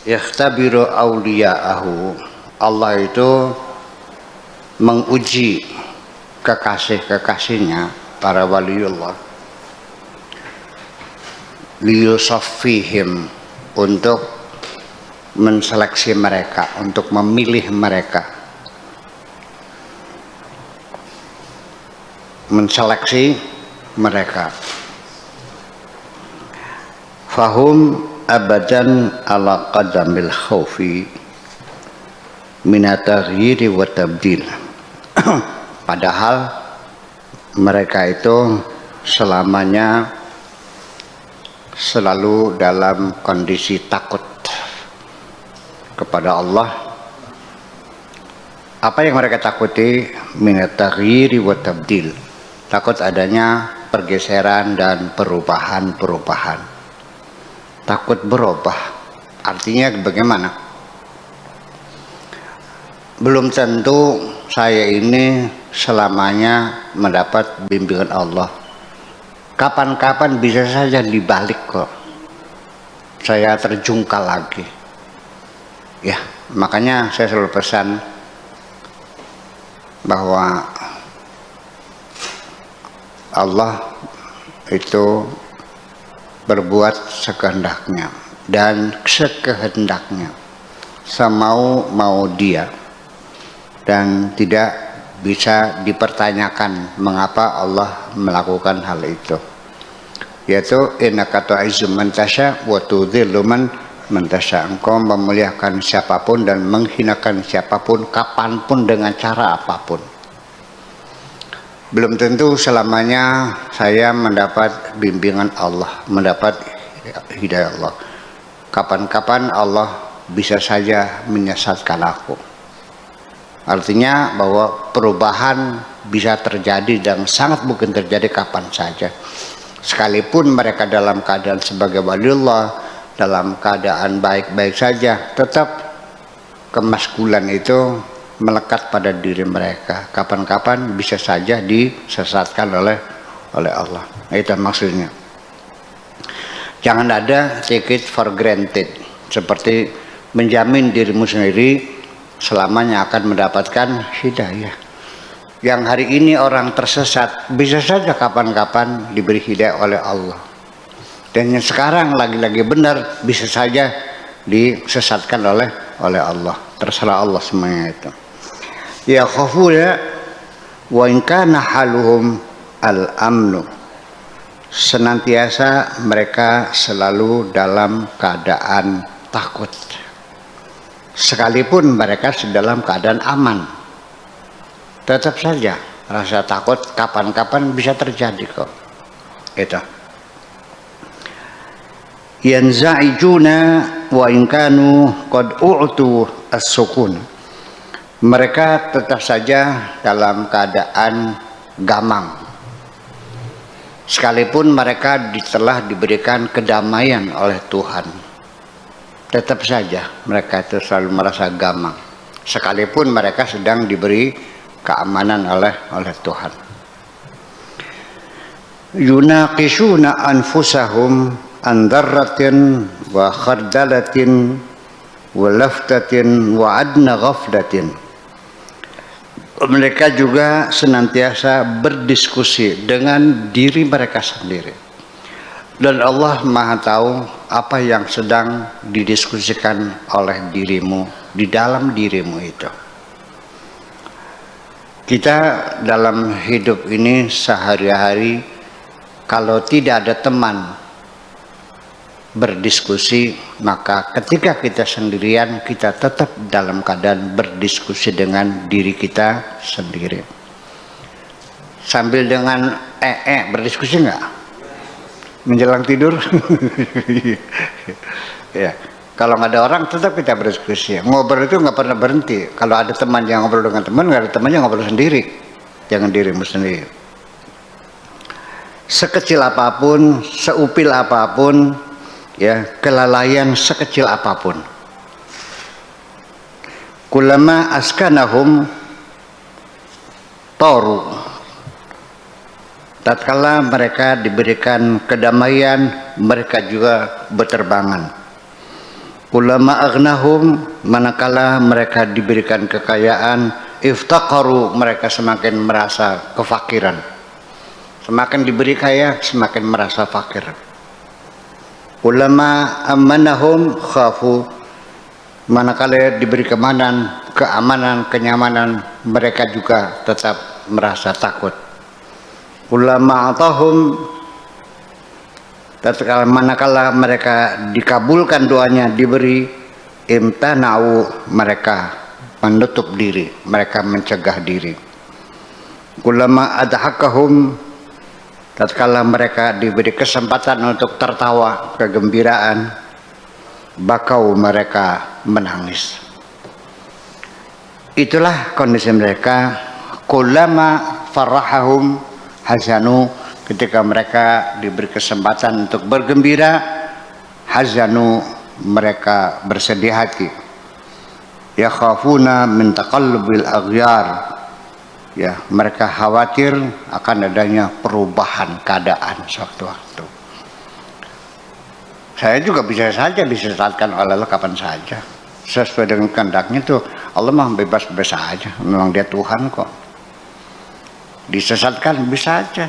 Yakhtabiru awliya'ahu. Allah itu menguji kekasih-kekasihnya, para waliullah, liyusaffihim, untuk menseleksi mereka, untuk memilih mereka, menseleksi mereka. Fahum abadan ala qadamil khawfi minataghyiri wa tabdil. Padahal mereka itu selamanya selalu dalam kondisi takut kepada Allah. Apa yang mereka takuti? Minataghyiri wa tabdil. Takut adanya pergeseran dan perubahan-perubahan. Takut berubah. Artinya bagaimana? Belum tentu saya ini selamanya mendapat bimbingan Allah. Kapan-kapan bisa saja dibalik kok. Saya terjungkal lagi. Ya, makanya saya selalu pesan bahwa Allah itu berbuat sekehendaknya dan sekehendaknya, semau-mau Dia, dan tidak bisa dipertanyakan mengapa Allah melakukan hal itu. Yaitu innaka tu'izzu man tasya wa tudhillu man tasya. Engkau memuliakan siapapun dan menghinakan siapapun kapanpun dengan cara apapun. Belum tentu selamanya saya mendapat bimbingan Allah, mendapat hidayah Allah. Kapan-kapan Allah bisa saja menyesatkan aku. Artinya bahwa perubahan bisa terjadi dan sangat mungkin terjadi kapan saja. Sekalipun mereka dalam keadaan sebagai waliullah, dalam keadaan baik-baik saja, tetap kemaskulan itu melekat pada diri mereka. Kapan-kapan bisa saja disesatkan oleh Allah. Itu maksudnya. Jangan ada take it for granted, seperti menjamin dirimu sendiri selamanya akan mendapatkan hidayah. Yang hari ini orang tersesat bisa saja kapan-kapan diberi hidayah oleh Allah. Dan yang sekarang lagi-lagi benar bisa saja disesatkan oleh Allah. Terserah Allah semuanya itu. Ya khafuna wa in kana haluhum al-amnu. Senantiasa mereka selalu dalam keadaan takut. Sekalipun mereka dalam keadaan aman, tetap saja rasa takut kapan-kapan bisa terjadi kok. Itu. Yanza'ijuna wa in kanu qad u'tu as-sukun. Mereka tetap saja dalam keadaan gamang. Sekalipun mereka telah diberikan kedamaian oleh Tuhan, tetap saja mereka itu selalu merasa gamang. Sekalipun mereka sedang diberi keamanan oleh Tuhan. Yunaqishuna anfusahum an darratin wa khardalatin wa laftatin wa adna ghaflatin. Mereka juga senantiasa berdiskusi dengan diri mereka sendiri. Dan Allah Maha tahu apa yang sedang didiskusikan oleh dirimu, di dalam dirimu itu. Kita dalam hidup ini sehari-hari, kalau tidak ada teman berdiskusi, maka ketika kita sendirian, kita tetap dalam keadaan berdiskusi dengan diri kita sendiri. Sambil dengan berdiskusi enggak? Menjelang tidur? Ya, kalau nggak ada orang tetap kita berdiskusi. Ngobrol itu nggak pernah berhenti. Kalau ada teman yang ngobrol dengan teman, nggak ada teman yang ngobrol sendiri. Jangan dirimu sendiri. Sekecil apapun, seupil apapun, ya, kelalaian sekecil apapun, kulama askanahum toru, tatkala mereka diberikan kedamaian, mereka juga berterbangan. Ulama aghnahum, manakala mereka diberikan kekayaan, iftaqaru, mereka semakin merasa kefakiran. Semakin diberi kaya, semakin merasa fakir. Ulama amanahum khafu, manakala diberi keamanan, kenyamanan, mereka juga tetap merasa takut. Ulama atahum, tatkala manakala mereka dikabulkan doanya, diberi, imtana'u, mereka menutup diri, mereka mencegah diri. Ulama adhakahum, tatkala mereka diberi kesempatan untuk tertawa, kegembiraan, bakau, mereka menangis. Itulah kondisi mereka. Kullama farahahum hazanu, ketika mereka diberi kesempatan untuk bergembira, hazanu, mereka bersedih hati. Yakhafuna min taqallubil aghyar, ya, mereka khawatir akan adanya perubahan keadaan sewaktu-waktu. Saya juga bisa saja disesatkan oleh Allah kapan saja, sesuai dengan kehendaknya. Tuh Allah mah bebas-bebas saja, memang Dia Tuhan kok. Disesatkan bisa aja.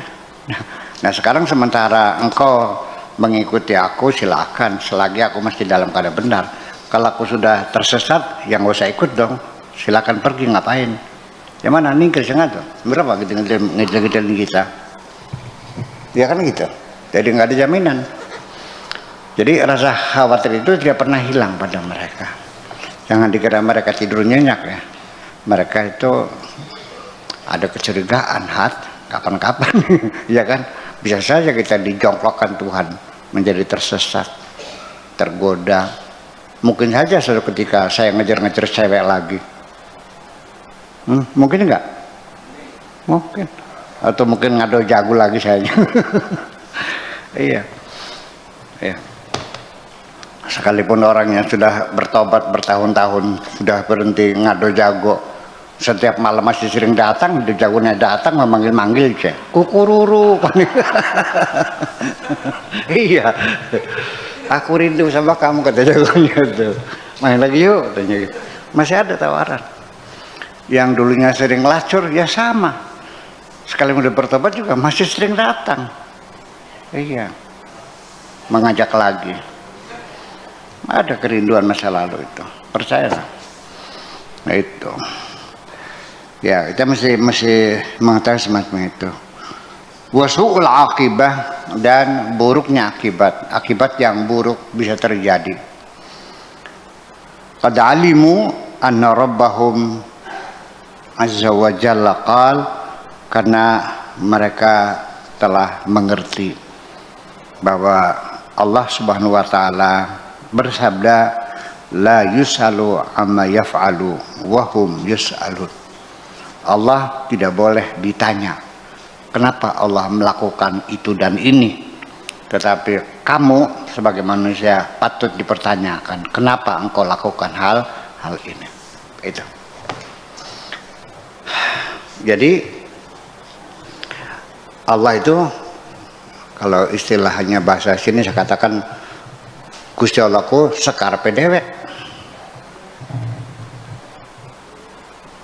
Nah sekarang sementara engkau mengikuti aku, silakan, selagi aku masih dalam keadaan benar. Kalau aku sudah tersesat, yang gak usah ikut dong, silakan pergi, ngapain. Yang mana nih kerjanya tuh berapa ngejar kita, ya kan gitu. Jadi nggak ada jaminan. Jadi rasa khawatir itu tidak pernah hilang pada mereka. Jangan dikira mereka tidur nyenyak ya. Mereka itu ada kecurigaan, kapan-kapan ya kan, bisa saja kita dijongkokkan Tuhan menjadi tersesat, tergoda. Mungkin saja suatu ketika saya ngejar-ngejar cewek lagi. Mungkin enggak? Mungkin. Atau mungkin ngado jago lagi saya. Iya. Iya. Sekalipun orang yang sudah bertobat bertahun-tahun, sudah berhenti ngado jago, setiap malam masih sering datang, jagonya datang memanggil-manggil, cek kukururu. Iya, aku rindu sama kamu, kata jagonya tuh. Main lagi yuk, katanya. Masih ada tawaran. Yang dulunya sering lacur, ya sama. Sekali udah bertobat juga masih sering datang. Iya, mengajak lagi. Ada kerinduan masa lalu itu, percayalah. Nah itu. Ya, kita mesti mengetahui semacam itu. Wasu'ul akibah, dan buruknya akibat yang buruk bisa terjadi. Qad alimu anna rabbahum azza wa jalla qal, karena mereka telah mengerti bahwa Allah Subhanahu wa taala bersabda, la yusalu amma yaf'alu wa hum yus'alun. Allah tidak boleh ditanya kenapa Allah melakukan itu dan ini, tetapi kamu sebagai manusia patut dipertanyakan kenapa engkau lakukan hal ini. Itu. Jadi Allah itu, kalau istilahnya bahasa sini saya katakan, Gusti Allahku sekarepe dewek.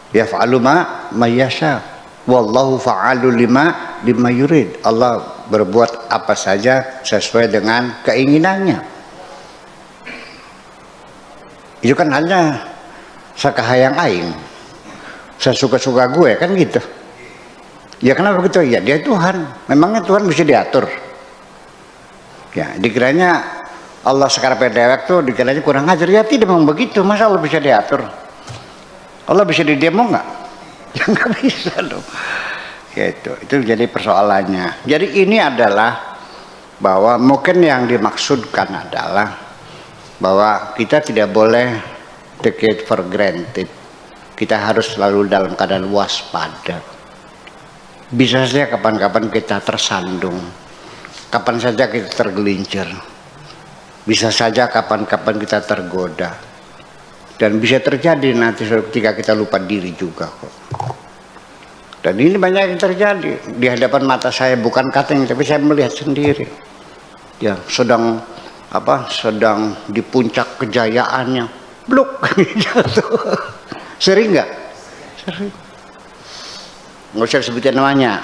Yaf'alu ma yasha, wallahu fa'alu lima yurid. Allah berbuat apa saja sesuai dengan keinginannya. Itu kan hanya sakahayang aing, sesuka-suka gue, kan gitu. Ya kenapa begitu? Ya dia Tuhan. Memangnya Tuhan bisa diatur? Ya dikiranya Allah sekarepe dewek tuh dikiranya kurang ajar. Ya tidak memang begitu. Masa Allah bisa diatur? Allah bisa didemo nggak? Ya nggak bisa dong. Ya itu jadi persoalannya. Jadi ini adalah bahwa mungkin yang dimaksudkan adalah bahwa kita tidak boleh take it for granted. Kita harus selalu dalam keadaan waspada. Bisa saja kapan-kapan kita tersandung, kapan saja kita tergelincir, bisa saja kapan-kapan kita tergoda, dan bisa terjadi nanti ketika kita lupa diri juga kok. Dan ini banyak yang terjadi di hadapan mata saya, bukan katanya, tapi saya melihat sendiri. Ya, sedang sedang di puncak kejayaannya, bluk jatuh. Sering nggak? Sering. Nggak usah sebutin namanya,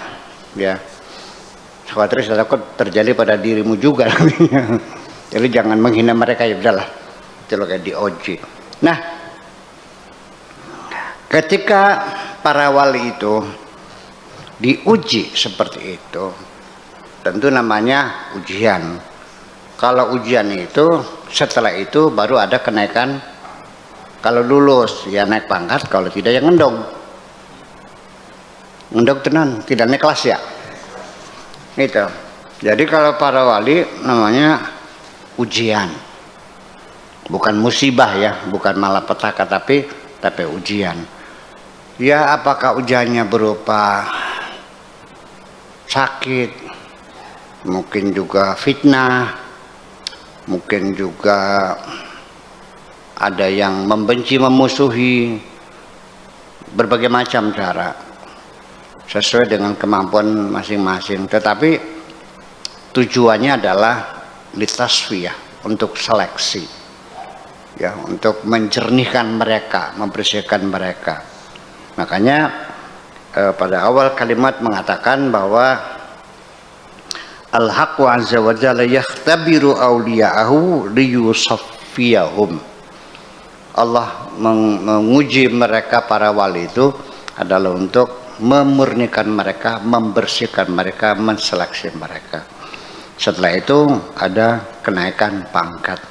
ya. Khawatir saya takut terjadi pada dirimu juga. Jadi jangan menghina mereka, ya udahlah. Itu kayak di OJ. Nah, ketika para wali itu diuji seperti itu, tentu namanya ujian. Kalau ujian itu, setelah itu baru ada kenaikan. Kalau lulus ya naik pangkat, kalau tidak ya ngendong. Ngendong tenan, tidak naik kelas ya. Itu. Jadi kalau para wali namanya ujian. Bukan musibah ya, bukan malapetaka, tapi ujian. Ya, apakah ujiannya berupa sakit, mungkin juga fitnah, mungkin juga ada yang membenci, memusuhi, berbagai macam cara, sesuai dengan kemampuan masing-masing. Tetapi tujuannya adalah litasfiyah, untuk seleksi, ya, untuk menjernihkan mereka, membersihkan mereka. Makanya pada awal kalimat mengatakan bahwa Al-Haqqu azza wa jalla yakhtabiru awliya'ahu liyusaffiyahum. Allah menguji mereka para wali itu adalah untuk memurnikan mereka, membersihkan mereka, menseleksi mereka. Setelah itu ada kenaikan pangkat.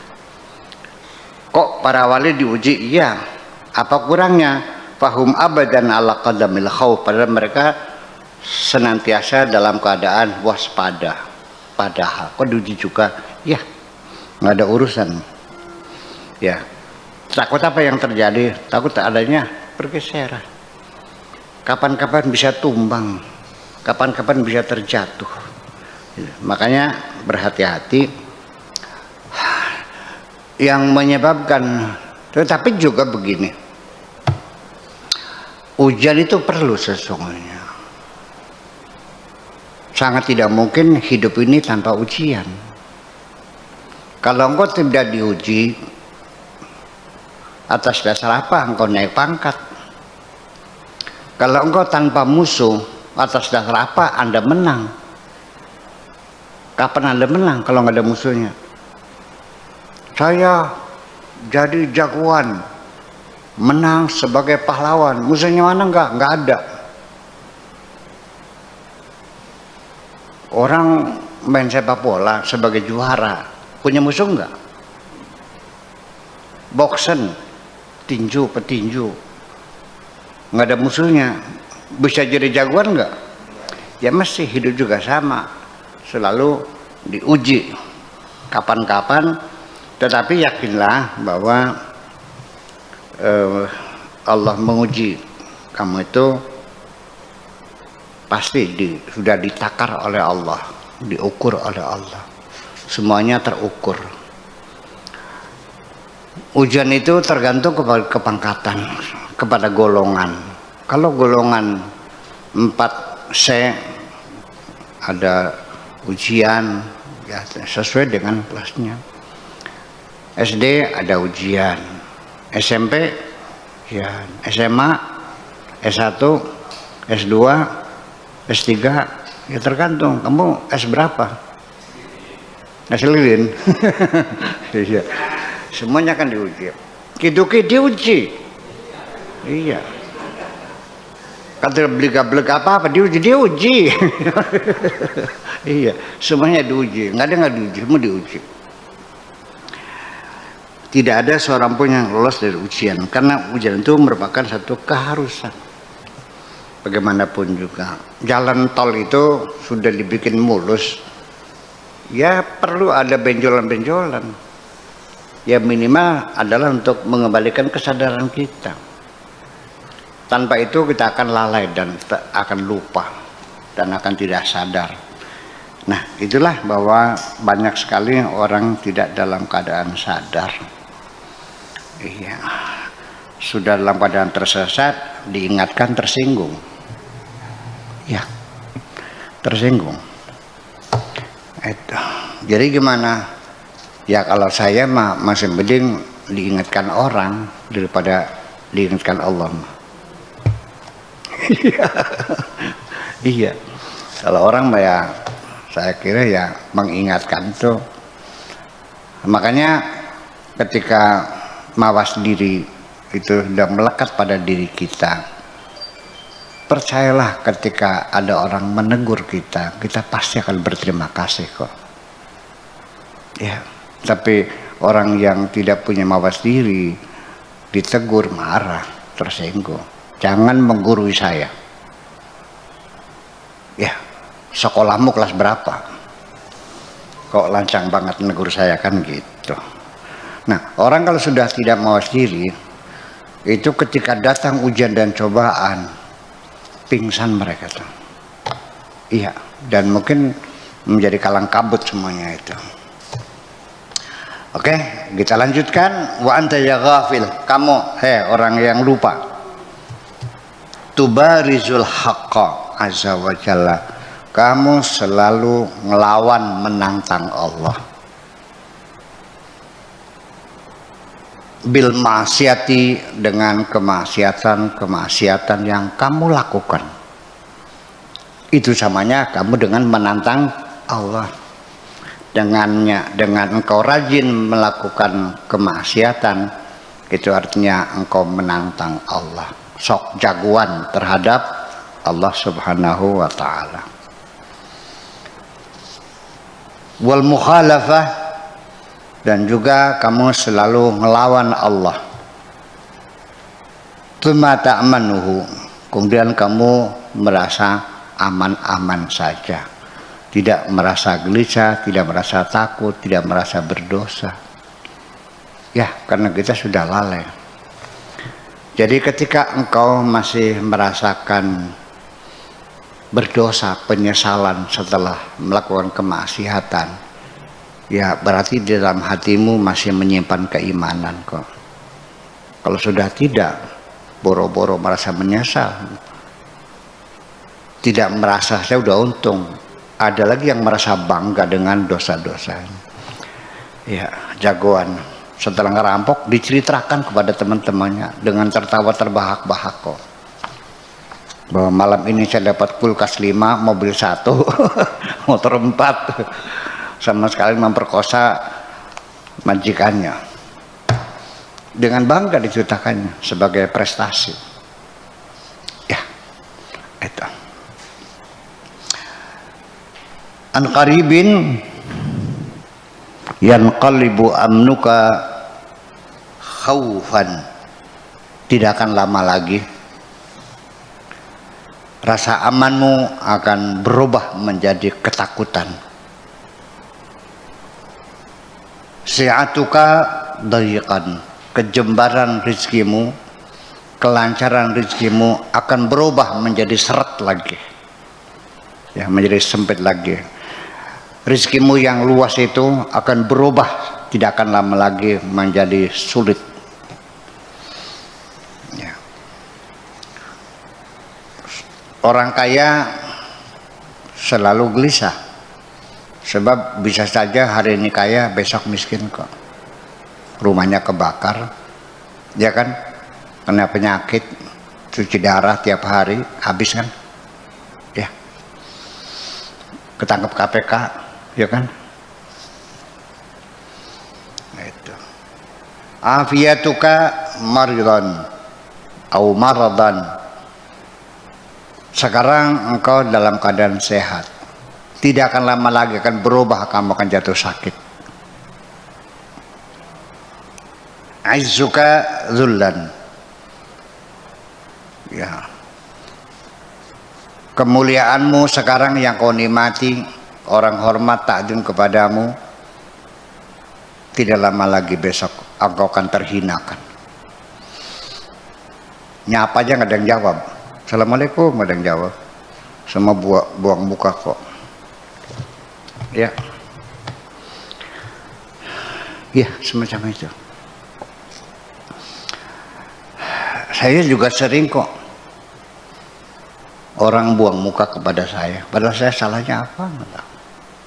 Kok para wali diuji? Iya. Apa kurangnya? Fahum abadan ala qadamil khawf. Padahal mereka senantiasa dalam keadaan waspada. Padahal kok diuji juga? Ya, nggak ada urusan. Ya, takut apa yang terjadi? Takut adanya pergeseran. Kapan-kapan bisa tumbang, kapan-kapan bisa terjatuh. Makanya berhati-hati. Yang menyebabkan, tetapi juga begini, ujian itu perlu sesungguhnya. Sangat tidak mungkin hidup ini tanpa ujian. Kalau engkau tidak diuji, atas dasar apa engkau naik pangkat? Kalau engkau tanpa musuh, atas dasar apa Anda menang? Kapan Anda menang kalau nggak ada musuhnya? Saya jadi jagoan, menang sebagai pahlawan. Musuhnya mana? Nggak ada. Orang main sepak bola sebagai juara, punya musuh nggak? Boksen, tinju, petinju, nggak ada musuhnya, bisa jadi jagoan nggak? Ya mesti hidup juga sama, selalu diuji kapan-kapan. Tetapi yakinlah bahwa Allah menguji kamu itu pasti sudah ditakar oleh Allah, diukur oleh Allah, semuanya terukur. Ujian itu tergantung kepada kepangkatan, kepada golongan. Kalau golongan 4C ada ujian ya sesuai dengan kelasnya. SD ada ujian, SMP ya, SMA, S1, S2, S3 ya tergantung kamu S berapa. S lilin. Iya. Semuanya kan diuji. Kiduki diuji. Iya. Kata belik apa diuji. Iya, semuanya diuji. Nggak ada nggak diuji, semua diuji. Tidak ada seorang pun yang lolos dari ujian, karena ujian itu merupakan satu keharusan. Bagaimanapun juga, jalan tol itu sudah dibikin mulus, ya perlu ada benjolan-benjolan. Ya minimal adalah untuk mengembalikan kesadaran kita. Tanpa itu kita akan lalai dan akan lupa dan akan tidak sadar. Nah, itulah bahwa banyak sekali orang tidak dalam keadaan sadar. Iya, sudah dalam keadaan tersesat, diingatkan tersinggung. Ya, tersinggung. Itu. Jadi gimana? Ya kalau saya mah masih mending diingatkan orang daripada diingatkan Allah. Iya. Kalau orang mah ya saya kira ya mengingatkan tuh. Makanya ketika mawas diri itu sudah melekat pada diri kita, percayalah ketika ada orang menegur kita, kita pasti akan berterima kasih kok. Ya, tapi orang yang tidak punya mawas diri ditegur marah, tersinggung. Jangan menggurui saya. Ya, sekolahmu kelas berapa? Kok lancang banget menegur saya, kan gitu. Nah, orang kalau sudah tidak mawas diri, itu ketika datang ujian dan cobaan, pingsan mereka tuh. Iya, dan mungkin menjadi kalang kabut semuanya itu. Oke, kita lanjutkan. Wa anta ya ghafil, kamu orang yang lupa. Tubarizul haqqa azza wa jalla, kamu selalu ngelawan menantang Allah. Bil maksiati, dengan kemaksiatan yang kamu lakukan. Itu samanya kamu dengan menantang Allah. Dengan engkau rajin melakukan kemaksiatan, itu artinya engkau menantang Allah. Sok jagoan terhadap Allah Subhanahu wa ta'ala. Wal mukhalafah, dan juga kamu selalu melawan Allah. Tsumma ta'manuhu, kemudian kamu merasa aman-aman saja, tidak merasa gelisah, tidak merasa takut, tidak merasa berdosa. Ya, karena kita sudah lalai. Jadi ketika engkau masih merasakan berdosa, penyesalan setelah melakukan kemaksiatan, ya berarti di dalam hatimu masih menyimpan keimanan kok. Kalau sudah tidak, boro-boro merasa menyesal, tidak merasa saya udah untung. Ada lagi yang merasa bangga dengan dosa-dosa. Ya, jagoan. Setelah ngerampok diceritakan kepada teman-temannya dengan tertawa terbahak-bahak kok. Bahwa malam ini saya dapat kulkas 5, mobil 1, motor 4, sama sekali memperkosa majikannya. Dengan bangga diceritakannya sebagai prestasi. Ya, itu. An qaribin yanqalibu amnuka khaufan, tidak akan lama lagi rasa amanmu akan berubah menjadi ketakutan. Si'atuka dayiqan, kejembaran rizkimu, kelancaran rizkimu akan berubah menjadi seret lagi, ya, menjadi sempit lagi. Rizkimu yang luas itu akan berubah, tidak akan lama lagi menjadi sulit. Ya. Orang kaya selalu gelisah, sebab bisa saja hari ini kaya, besok miskin kok. Rumahnya kebakar, ya kan? Kena penyakit, cuci darah tiap hari, habis kan? Ya. Ketangkep KPK, ya kan? Nah, itu. Afiyatuka maridan au maradan, sekarang engkau dalam keadaan sehat, tidak akan lama lagi akan berubah, kamu akan jatuh sakit. Aizzuka dzullan, ya, kemuliaanmu sekarang yang kau nikmati, orang hormat takdim kepadamu, tidak lama lagi besok engkau akan terhinakan. Nyapa aja nggak ada yang jawab, assalamualaikum nggak ada yang jawab, semua buang muka kok. Ya, ya semacam itu. Saya juga sering kok orang buang muka kepada saya, padahal saya salahnya apa?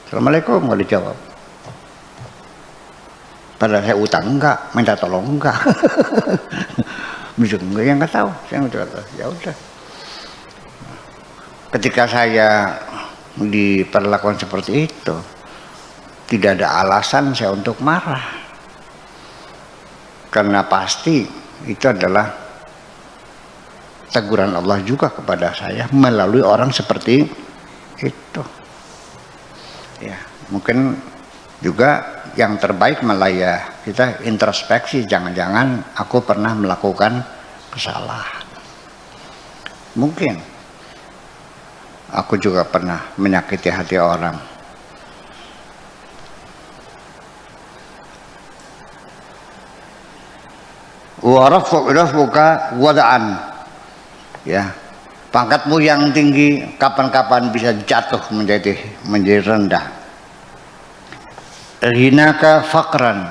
Assalamualaikum nggak dijawab. Padahal saya utang enggak, minta tolong enggak. Bisa enggak, yang enggak tahu, saya enggak tahu. Ya udah. Ketika saya diperlakukan seperti itu, tidak ada alasan saya untuk marah. Karena pasti itu adalah teguran Allah juga kepada saya melalui orang seperti itu. Ya, mungkin juga yang terbaik malah ya kita introspeksi, jangan-jangan aku pernah melakukan kesalahan. Mungkin aku juga pernah menyakiti hati orang. Wa rafuka wada'an. Ya, pangkatmu yang tinggi kapan-kapan bisa jatuh menjadi rendah. Ghinaka faqran.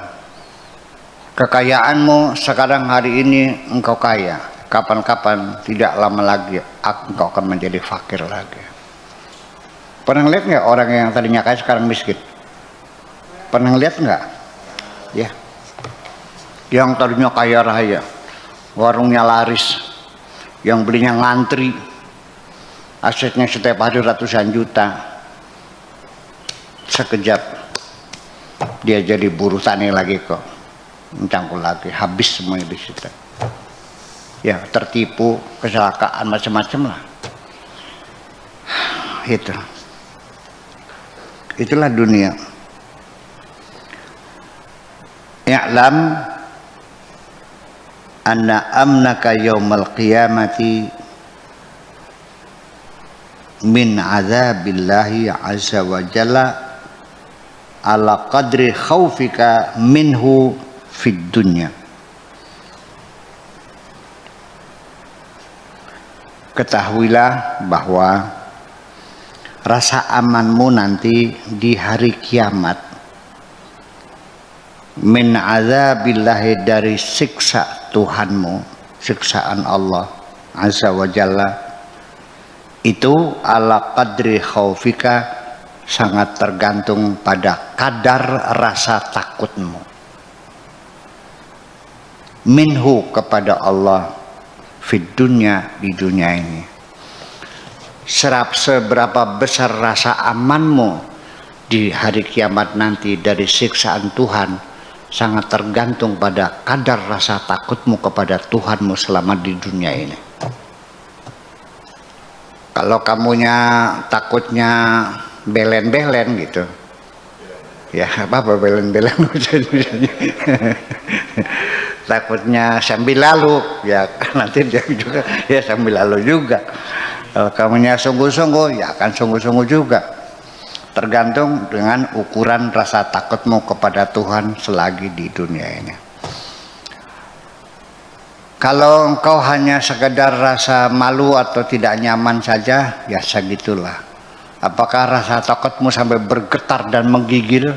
Kekayaanmu sekarang hari ini engkau kaya, kapan-kapan tidak lama lagi engkau akan menjadi fakir lagi. Pernah lihat nggak orang yang tadinya kaya sekarang miskin? Pernah lihat nggak? Ya, yang tadinya kaya raya, warungnya laris, yang belinya ngantri, asetnya setiap hari ratusan juta, sekejap dia jadi buruh tani lagi kok, mencangkul lagi, habis semuanya di situ. Ya, tertipu, kecelakaan, macam-macam lah. Itulah dunia. I'lam anna amnaka yaumal qiyamati min azabillahi azza wa jalla ala qadri khawfika minhu fid dunya. Ketahuilah bahwa rasa amanmu nanti di hari kiamat min azabillahi, dari siksa Tuhanmu, siksaan Allah azza wa jalla, itu ala qadri khaufika, sangat tergantung pada kadar rasa takutmu minhu, kepada Allah, fid dunya, di dunia ini. Seberapa besar rasa amanmu di hari kiamat nanti dari siksaan Tuhan sangat tergantung pada kadar rasa takutmu kepada Tuhanmu selama di dunia ini. Kalau kamunya takutnya belen-belen gitu, ya apa belen-belen takutnya sambil lalu, ya nanti dia juga ya sambil lalu juga. Kalau kamunya sungguh-sungguh, ya akan sungguh-sungguh juga. Tergantung dengan ukuran rasa takutmu kepada Tuhan selagi di dunia ini. Kalau engkau hanya sekedar rasa malu atau tidak nyaman saja, ya segitulah. Apakah rasa takutmu sampai bergetar dan menggigil?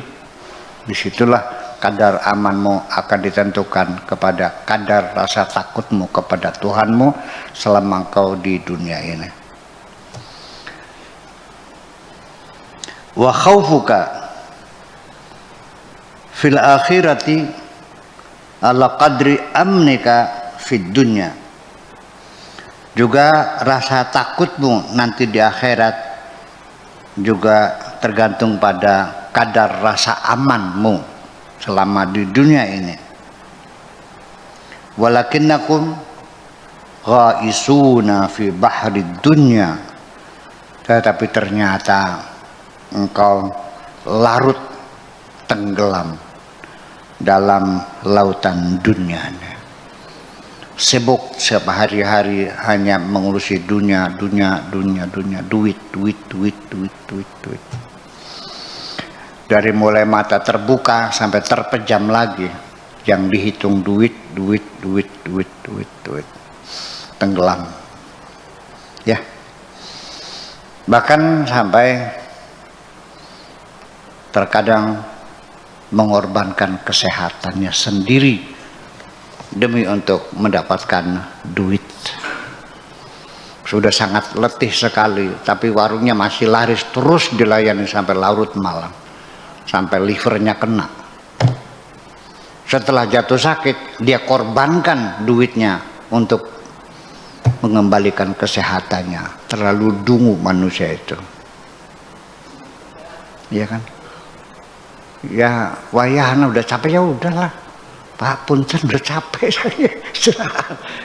Disitulah kadar amanmu akan ditentukan kepada kadar rasa takutmu kepada Tuhanmu selama engkau di dunia ini. Wa khaufuka fil akhirati ala qadri amnika fid dunya. Juga rasa takutmu nanti di akhirat juga tergantung pada kadar rasa amanmu selama di dunia ini. Walakinnakum ghaisuna fi bahri dunya, tetapi ternyata engkau larut tenggelam dalam lautan dunia. Sibuk setiap hari-hari hanya mengurusi dunia, duit. Dari mulai mata terbuka sampai terpejam lagi, yang dihitung duit. Tenggelam. Ya. Bahkan sampai terkadang mengorbankan kesehatannya sendiri demi untuk mendapatkan duit. Sudah sangat letih sekali, tapi warungnya masih laris, terus dilayani sampai larut malam, sampai livernya kena. Setelah jatuh sakit, dia korbankan duitnya untuk mengembalikan kesehatannya. Terlalu dungu manusia itu. Iya kan? Ya wayahan udah capek, ya udahlah. Pak punten udah capek saya.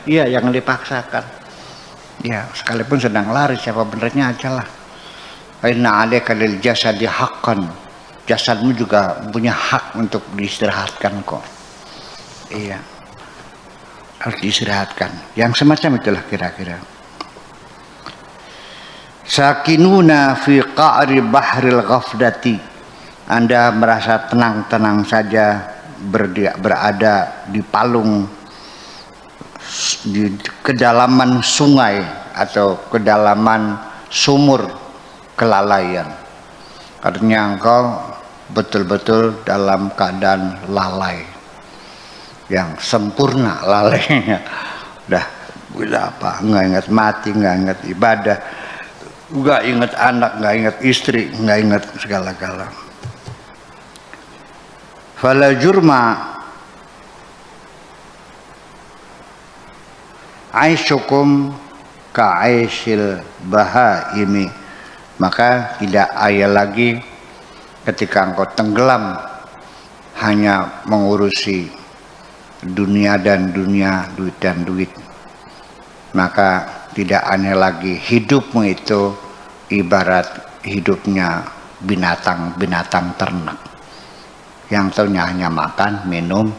Iya, yang dipaksakan. Ya, sekalipun sedang lari, siapa benernya aja lah. Inna alaika lil jasadi haqqan. Jasadmu juga punya hak untuk diistirahatkan kok. Iya. Harus diistirahatkan. Yang semacam itulah kira-kira. Sakinuna fi qa'ri bahril ghafdati. Anda merasa tenang-tenang saja berada di palung di kedalaman sungai atau kedalaman sumur kelalaian. Artinya engkau betul-betul dalam keadaan lalai, yang sempurna lalainya. Udah gila apa, nggak ingat mati, nggak ingat ibadah, nggak ingat anak, nggak ingat istri, nggak ingat segala-gala. Fala jurma aishukum ka'aisyil bahaimi. Maka tidak ayah lagi ketika engkau tenggelam hanya mengurusi dunia dan dunia, duit dan duit. Maka tidak aneh lagi hidupmu itu ibarat hidupnya binatang-binatang ternak yang tahunya hanya makan, minum,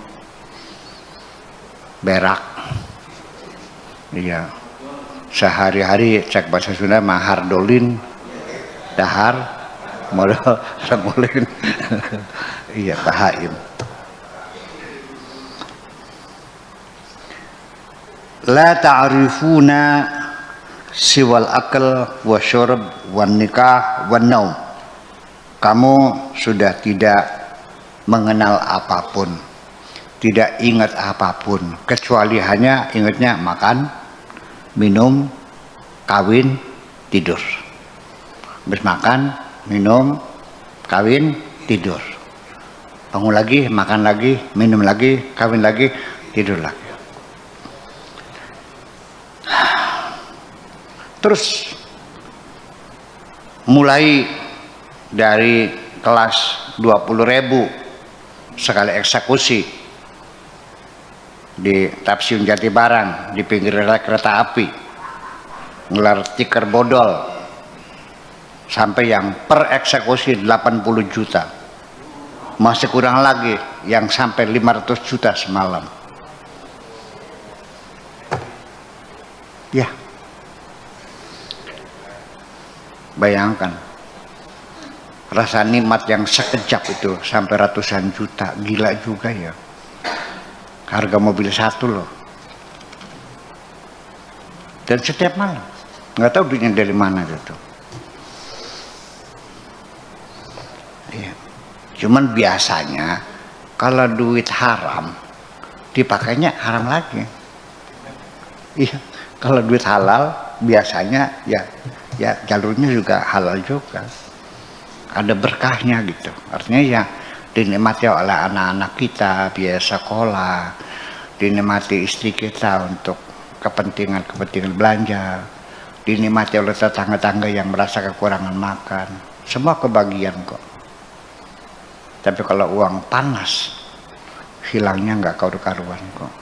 berak. Iya, sehari-hari cek bahasa Sunda mahar dolin, dahar, modal semulin. Iya, bahaim. La ta'rifuna siwal akal wa syurb wa nikah wa naum. Kamu sudah tidak mengenal apapun, tidak ingat apapun, kecuali hanya ingatnya makan, minum, kawin, tidur. Habis makan, minum, kawin, tidur. Bangun lagi, makan lagi, minum lagi, kawin lagi, tidur lagi. Terus mulai dari kelas 20.000 sekali eksekusi di Stasiun Jatibarang, di pinggir rel kereta api, ngelar stiker bodol, sampai yang per eksekusi 80 juta. Masih kurang lagi yang sampai 500 juta semalam. Ya, bayangkan rasa nikmat yang sekejap itu sampai ratusan juta, gila juga ya. Harga mobil satu loh. Dan setiap malam, nggak tahu duitnya dari mana gitu. Iya. Cuman biasanya kalau duit haram dipakainya haram lagi. Iya. Kalau duit halal biasanya ya jalurnya juga halal juga. Ada berkahnya gitu. Artinya ya dinikmati oleh anak-anak kita biaya sekolah, dinikmati istri kita untuk kepentingan belanja, dinikmati oleh tetangga-tetangga yang merasa kekurangan makan. Semua kebagian kok. Tapi kalau uang panas, hilangnya nggak karu-karuan kok.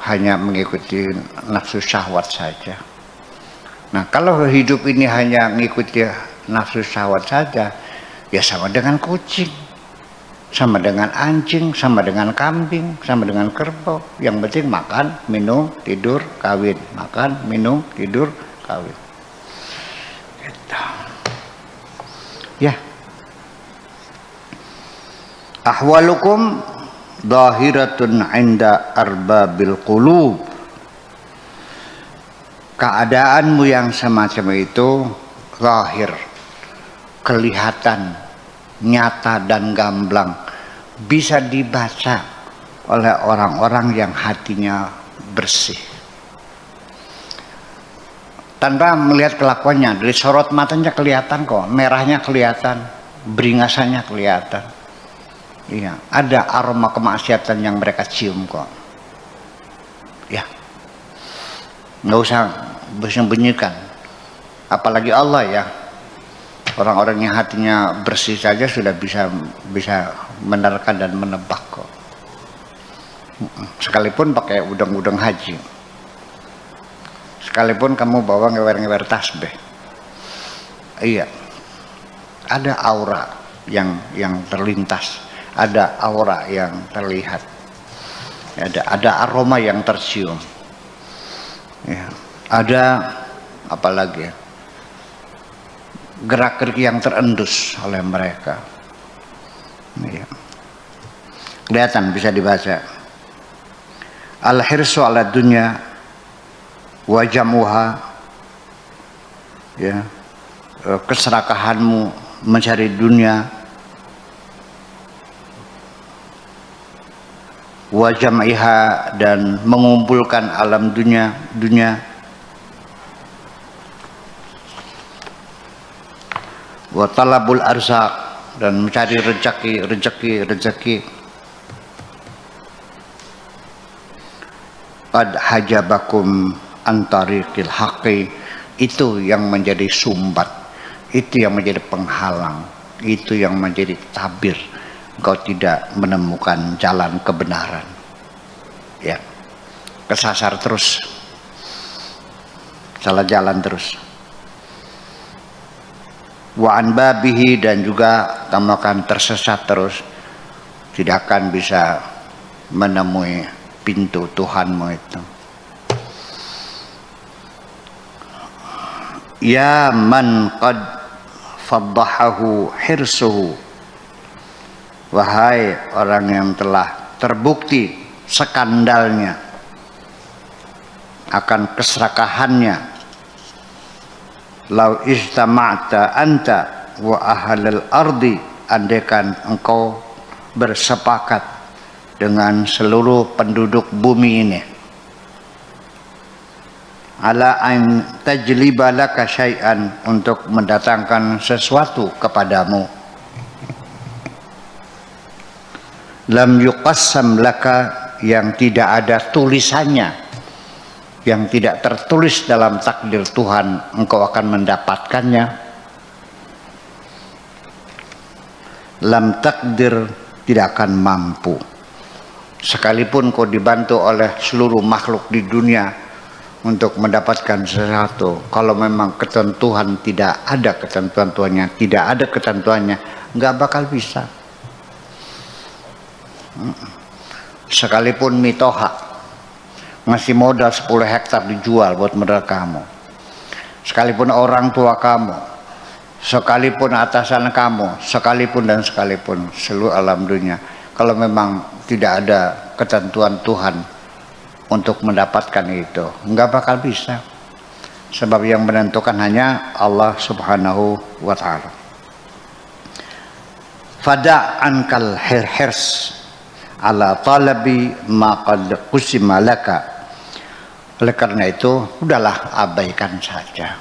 Hanya mengikuti nafsu syahwat saja. Nah, kalau hidup ini hanya mengikuti nafsu syahwat saja, ya sama dengan kucing, sama dengan anjing, sama dengan kambing, sama dengan kerbau. Yang penting makan, minum, tidur, kawin. Makan, minum, tidur, kawin. Gitu. Ya. Ahwalukum zahiratun 'inda arbabil qulub. Keadaanmu yang semacam itu zahir, kelihatan, nyata dan gamblang, bisa dibaca oleh orang-orang yang hatinya bersih. Tanpa melihat kelakuannya, dari sorot matanya kelihatan kok, merahnya kelihatan, beringasannya kelihatan. Iya, ada aroma kemaksiatan yang mereka cium kok. Ya, nggak usah bersembunyikan. Apalagi Allah ya. Orang-orang yang hatinya bersih saja sudah bisa menerka dan menebak kok. Sekalipun pakai udang-udang haji, sekalipun kamu bawa ngewer-ngewer tasbih, iya, ada aura yang terlintas, ada aura yang terlihat, ada aroma yang tercium, ya, ada apalagi gerak-gerik yang terendus oleh mereka. Ya. Kelihatan, bisa dibaca. Al-hirsu ala dunya wa jamuha, ya, keserakahanmu mencari dunia, wa jam'iha, dan mengumpulkan alam dunia, wa talabul arzak, dan mencari rezeki. Qad hajabakum antariqil haqqi, itu yang menjadi sumbat, itu yang menjadi penghalang, itu yang menjadi tabir engkau tidak menemukan jalan kebenaran. Ya, kesasar terus, salah jalan terus. Wa an babihi, dan juga kamu akan tersesat terus, tidak akan bisa menemui pintu Tuhanmu itu. Ya man qad faddahahu hirsuhu, wahai orang yang telah terbukti skandalnya akan keserakahannya. Lau istama'ta anta wa ahlul ardi, andaikan engkau bersepakat dengan seluruh penduduk bumi ini, ala an tajliba laka syai'an, untuk mendatangkan sesuatu kepadamu, lam yuqassam laka, yang tidak ada tulisannya, yang tidak tertulis dalam takdir Tuhan engkau akan mendapatkannya, lam takdir, tidak akan mampu. Sekalipun kau dibantu oleh seluruh makhluk di dunia untuk mendapatkan sesuatu, kalau memang ketentuan tidak ada ketentuannya, nggak bakal bisa. Sekalipun mitoha ngasih modal 10 hektar dijual buat modal kamu, sekalipun orang tua kamu, sekalipun atasan kamu, sekalipun seluruh alam dunia, kalau memang tidak ada ketentuan Tuhan untuk mendapatkan itu, nggak bakal bisa. Sebab yang menentukan hanya Allah Subhanahu wa ta'ala. Fada' ankal hirs ala talabi ma qad qusima laka. Oleh karena itu, udahlah, abaikan saja.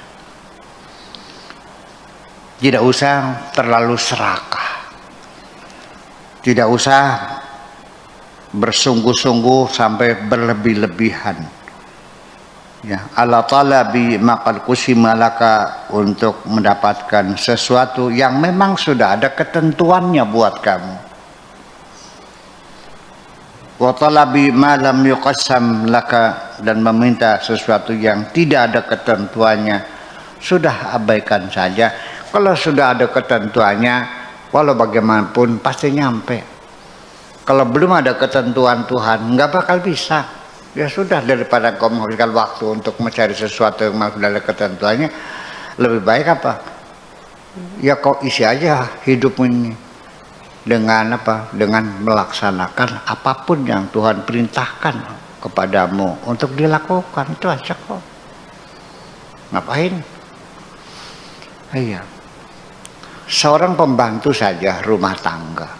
Tidak usah terlalu serakah. Tidak usah bersungguh-sungguh sampai berlebih-lebihan. Ya, ala talabi ma qad qusima laka, untuk mendapatkan sesuatu yang memang sudah ada ketentuannya buat kamu. Wa talabi ma lam yuqassam laka, dan meminta sesuatu yang tidak ada ketentuannya, sudah abaikan saja. Kalau sudah ada ketentuannya, walau bagaimanapun pasti nyampe. Kalau belum ada ketentuan Tuhan, nggak bakal bisa. Ya sudah, daripada kau menghabiskan waktu untuk mencari sesuatu yang sudah ada ketentuannya, lebih baik apa? Ya kau isi aja hidupmu ini dengan apa? Dengan melaksanakan apapun yang Tuhan perintahkan kepadamu untuk dilakukan, itu aja kok. Ngapain? Iya. Seorang pembantu saja rumah tangga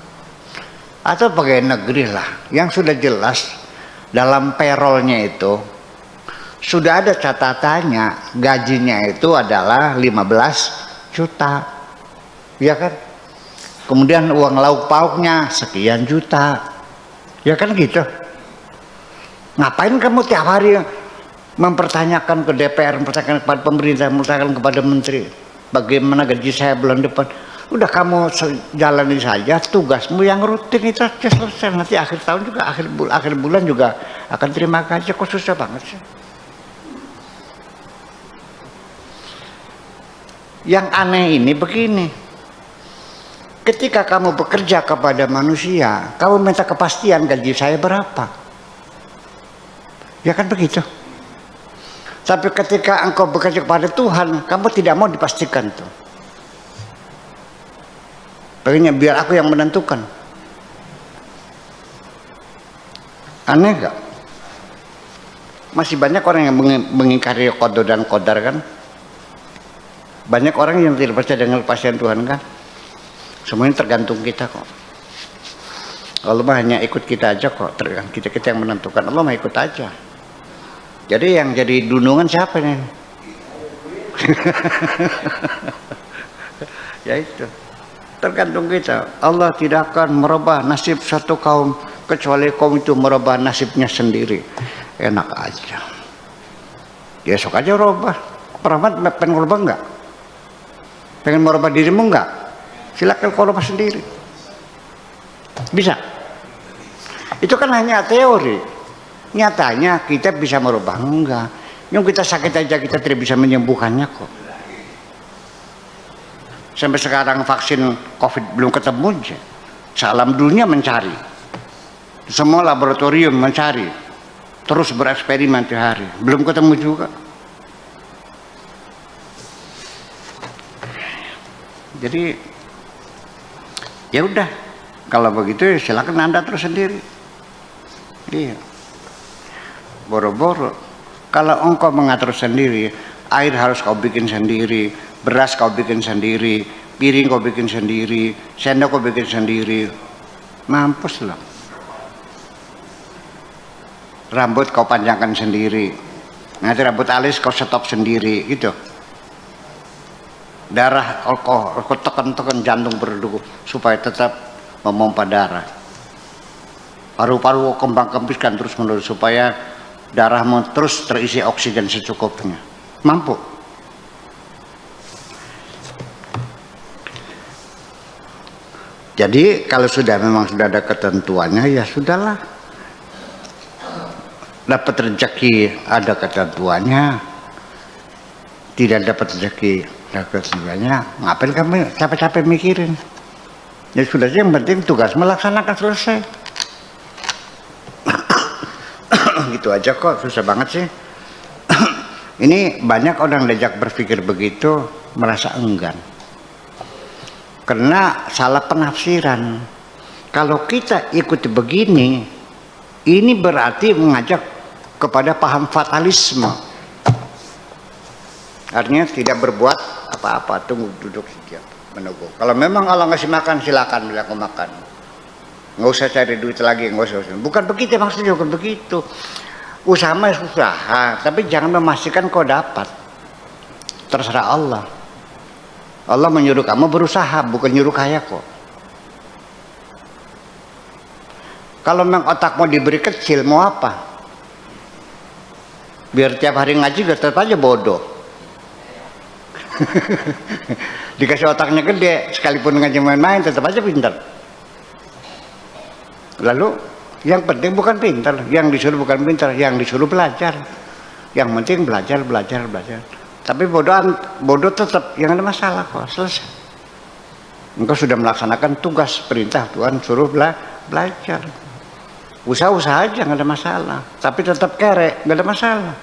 atau pegawai negeri lah, yang sudah jelas dalam payrollnya itu sudah ada catatannya, gajinya itu adalah 15 juta, ya kan? kemudian uang lauk pauknya sekian juta, ya kan gitu. Ngapain kamu tiap hari mempertanyakan ke DPR, mempertanyakan kepada pemerintah, mempertanyakan kepada menteri, bagaimana gaji saya bulan depan? Udah kamu jalani saja tugasmu yang rutin itu aja, selesai. Nanti akhir tahun juga, akhir bulan juga akan terima gaji. Kok susah banget sih? Yang aneh ini begini, ketika kamu bekerja kepada manusia, kamu minta kepastian gaji saya berapa, ya kan begitu. Tapi ketika engkau bekerja kepada Tuhan, kamu tidak mau dipastikan tuh. Pengennya biar aku yang menentukan. Aneh gak? Masih banyak orang yang mengingkari qada dan qadar kan? Banyak orang yang tidak percaya dengan kepastian Tuhan kan? Semuanya tergantung kita kok. Allah mah hanya ikut kita aja kok. Kita yang menentukan. Allah mah ikut aja. Jadi yang jadi dunungan siapa nih? Ya itu. Tergantung kita. Allah tidak akan merubah nasib satu kaum kecuali kaum itu merubah nasibnya sendiri. Enak aja. Ya sok aja rubah. Rahmat pengen merubah enggak? Pengen merubah dirimu enggak? Silakan kau rubah sendiri. Bisa. Itu kan hanya teori. Nyatanya kita bisa merubah enggak? Yang kita sakit aja kita tidak bisa menyembuhkannya kok. Sampai sekarang vaksin COVID belum ketemu aja. Sealam dunia mencari. Semua laboratorium mencari. Terus bereksperimen tiap hari. Belum ketemu juga. Jadi ya udah, kalau begitu silakan Anda terus sendiri. Iya. Boro-boro. Kalau engkau mengatur sendiri, air harus kau bikin sendiri, beras kau bikin sendiri, piring kau bikin sendiri, sendok kau bikin sendiri, mampus lah. Rambut kau panjangkan sendiri, nanti rambut alis kau stop sendiri, gitu. Darah kau tekan-tekan jantung berdegup supaya tetap memompa darah. Paru-paru kembang kempiskan terus menerus supaya darahmu terus terisi oksigen secukupnya. Mampu. Jadi kalau memang sudah ada ketentuannya, ya sudahlah. Dapat rezeki ada ketentuannya, tidak dapat rezeki ada ketentuannya. Ngapain kamu capek-capek mikirin? Ya sudah sih, yang penting tugas melaksanakan selesai. Gitu aja kok, susah banget sih. Ini banyak orang diajak berpikir begitu merasa enggan. Karena salah penafsiran. Kalau kita ikuti begini, ini berarti mengajak kepada paham fatalisme. Artinya tidak berbuat apa-apa, tunggu duduk saja menunggu. Kalau memang Allah ngasih makan, silakan bila kau makan. Nggak usah cari duit lagi, nggak usah. Bukan begitu maksudnya, bukan begitu. Usaha mah usaha, tapi jangan memastikan kau dapat. Terserah Allah. Allah menyuruh kamu berusaha, bukan nyuruh kaya kok. Kalau memang otakmu diberi kecil, mau apa? Biar tiap hari ngaji tetap aja bodoh. Dikasih otaknya gede, sekalipun ngaji main-main tetap aja pintar. Lalu yang penting bukan pintar, yang disuruh bukan pintar, yang disuruh belajar. Yang penting belajar. Tapi bodoh tetap, yang ada masalah kok, selesai. Engkau sudah melaksanakan tugas perintah Tuhan, suruh belajar. Usaha aja, nggak ada masalah. Tapi tetap kere, nggak ada masalah.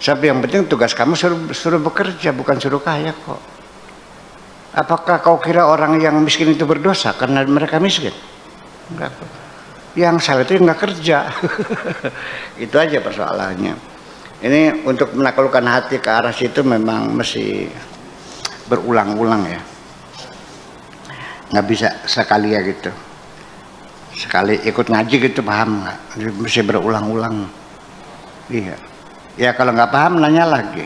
Tapi yang penting tugas kamu suruh bekerja, bukan suruh kaya kok. Apakah kau kira orang yang miskin itu berdosa karena mereka miskin? Enggak. Yang salah itu nggak kerja. Itu aja persoalannya. Ini untuk menaklukkan hati ke arah situ memang mesti berulang-ulang ya. Nggak bisa sekali ya gitu. Sekali ikut ngaji gitu paham nggak? Mesti berulang-ulang. Iya. Ya kalau nggak paham nanya lagi.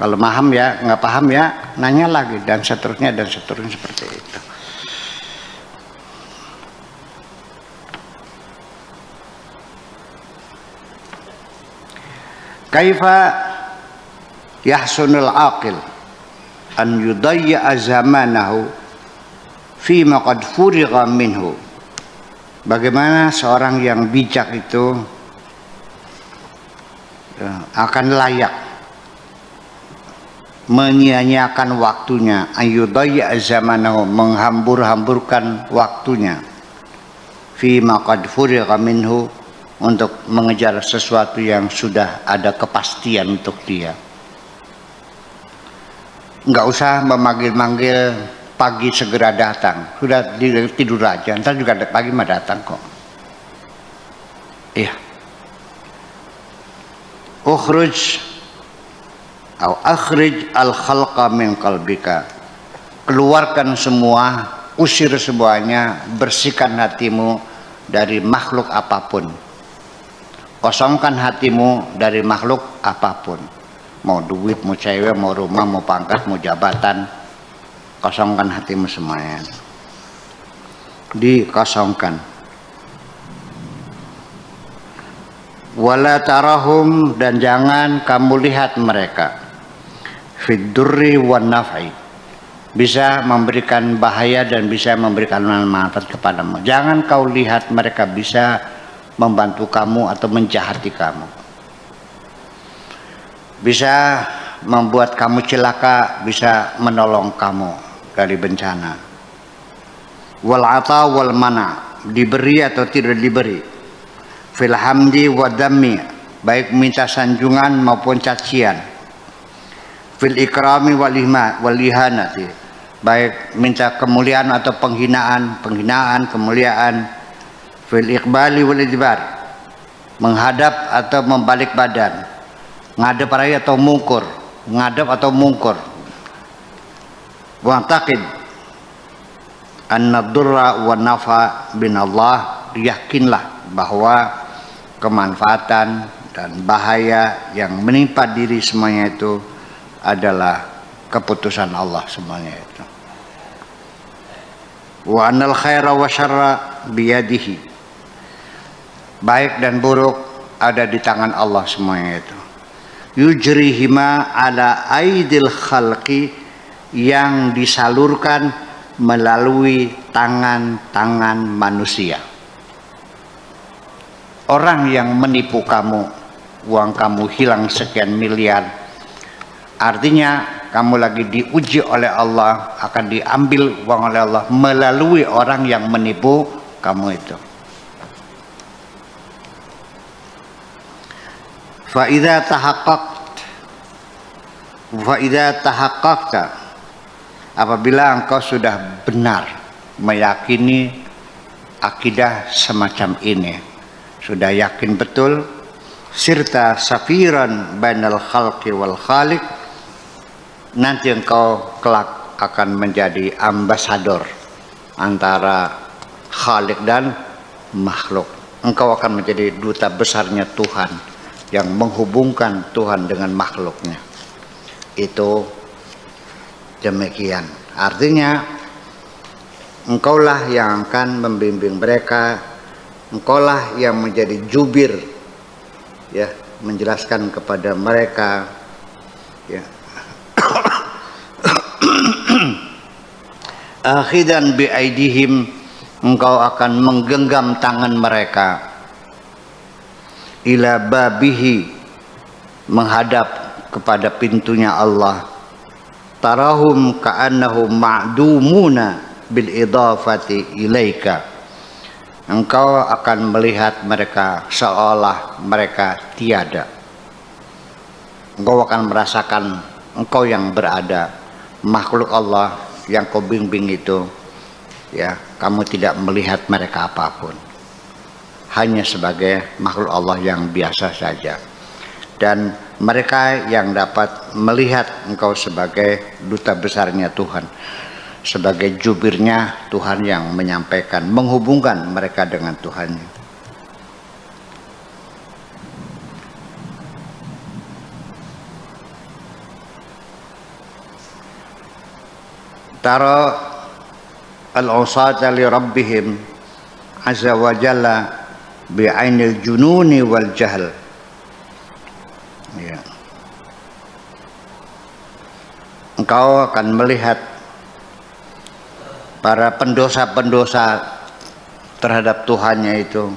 Kalau paham ya, nggak paham ya nanya lagi, dan seterusnya seperti itu. Kaifa yahsunul aqil an yudayya zamanahu fima qad furigha minhu. Bagaimana seorang yang bijak itu akan layak menyia-nyiakan waktunya, ayudayya zamanahu, menghambur-hamburkan waktunya, fima qad furigha minhu, untuk mengejar sesuatu yang sudah ada kepastian untuk dia. Enggak usah memanggil-manggil pagi segera datang, sudah tidur aja, ntar juga pagi mah datang kok. Iya. Akhrij al-khalqa min qalbika. Keluarkan semua, usir semuanya, bersihkan hatimu dari makhluk apapun. Kosongkan hatimu dari makhluk apapun. Mau duit, mau cewek, mau rumah, mau pangkat, mau jabatan. Kosongkan hatimu semuanya. Dikosongkan. Wala tarahum, dan jangan kamu lihat mereka. Fid durri wan naf'i, bisa memberikan bahaya dan bisa memberikan manfaat kepadamu. Jangan kau lihat mereka bisa membantu kamu atau menjahati kamu, bisa membuat kamu celaka, bisa menolong kamu dari bencana. Wal ata wal mana, diberi atau tidak diberi. Fil hamdi wa dhammi, baik minta sanjungan maupun cacian. Fil ikrami wal ihanati, baik minta kemuliaan atau penghinaan, kemuliaan. Fil iqbali wal idbar, menghadap atau membalik badan, ngadep raya atau mungkur, ngadep atau mungkur. Wa'taqid anna durra wa nafa bin Allah, yakinlah bahwa kemanfaatan dan bahaya yang menimpa diri semuanya itu adalah keputusan Allah semuanya itu. Wa anal khaira wa syarra biyadihi, baik dan buruk ada di tangan Allah semuanya itu. Yujrihima ala aidil khalqi, yang disalurkan melalui tangan-tangan manusia. Orang yang menipu kamu, uang kamu hilang sekian miliar, artinya kamu lagi diuji oleh Allah, akan diambil uang oleh Allah melalui orang yang menipu kamu itu. Fa idza tahaqqaqta, apabila engkau sudah benar meyakini akidah semacam ini, sudah yakin betul, sirta safiran bainal khalqi wal khaliq, nanti engkau kelak akan menjadi ambasador antara khalik dan makhluk. Engkau akan menjadi duta besarnya Tuhan yang menghubungkan Tuhan dengan makhluknya. Itu demikian. Artinya engkaulah yang akan membimbing mereka, engkaulah yang menjadi jubir, ya, menjelaskan kepada mereka, ya. Akhidan bi aidihim, engkau akan menggenggam tangan mereka, ila babihi, menghadap kepada pintunya Allah. Tarahum ka'annahum ma'dumuna bil idafati ilaika, engkau akan melihat mereka seolah mereka tiada. Engkau akan merasakan engkau yang berada, makhluk Allah yang kau bimbing itu, ya, kamu tidak melihat mereka apapun, hanya sebagai makhluk Allah yang biasa saja. Dan mereka yang dapat melihat engkau sebagai duta besarnya Tuhan, sebagai jubirnya Tuhan yang menyampaikan, menghubungkan mereka dengan Tuhan. tara al-usata li rabbihim azza wa jalla bi'ainil jununi wal jahl. Ya. Engkau akan melihat para pendosa-pendosa terhadap Tuhannya itu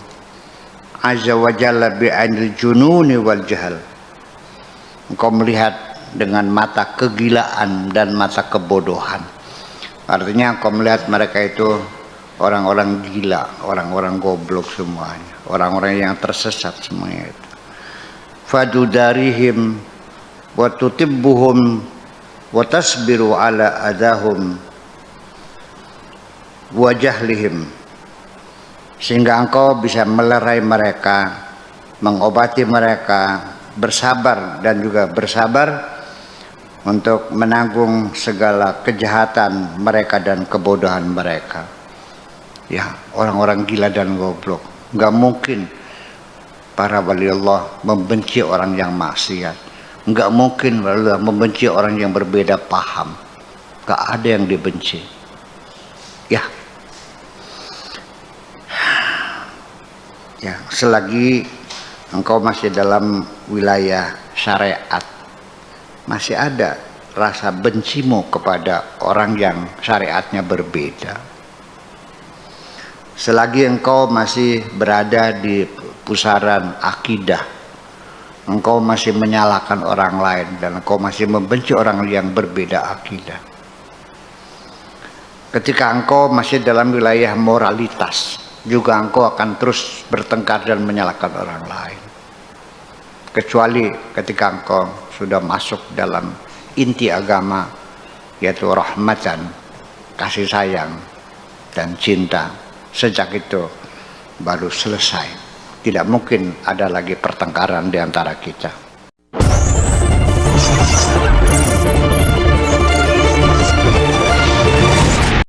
azza wa jalla bi'ainil jununi wal jahl. Engkau melihat dengan mata kegilaan dan mata kebodohan. Artinya engkau melihat mereka itu orang-orang gila, orang-orang goblok semuanya, orang-orang yang tersesat semuanya itu. Fadudarihim wa tutibbuhum wa tasbiru ala adahum wa jahlihim, sehingga engkau bisa melerai mereka, mengobati mereka, bersabar dan juga bersabar untuk menanggung segala kejahatan mereka dan kebodohan mereka. Ya, orang-orang gila dan goblok. Nggak mungkin para wali Allah membenci orang yang maksiat. Nggak mungkin wali Allah membenci orang yang berbeda paham. Nggak ada yang dibenci. Ya, selagi engkau masih dalam wilayah syariat, masih ada rasa bencimu kepada orang yang syariatnya berbeda. Selagi engkau masih berada di pusaran akidah, engkau masih menyalahkan orang lain dan engkau masih membenci orang yang berbeda akidah. Ketika engkau masih dalam wilayah moralitas, juga engkau akan terus bertengkar dan menyalahkan orang lain. Kecuali ketika engkau sudah masuk dalam inti agama, yaitu rahmatan, kasih sayang dan cinta. Sejak itu baru selesai. Tidak mungkin ada lagi pertengkaran di antara kita.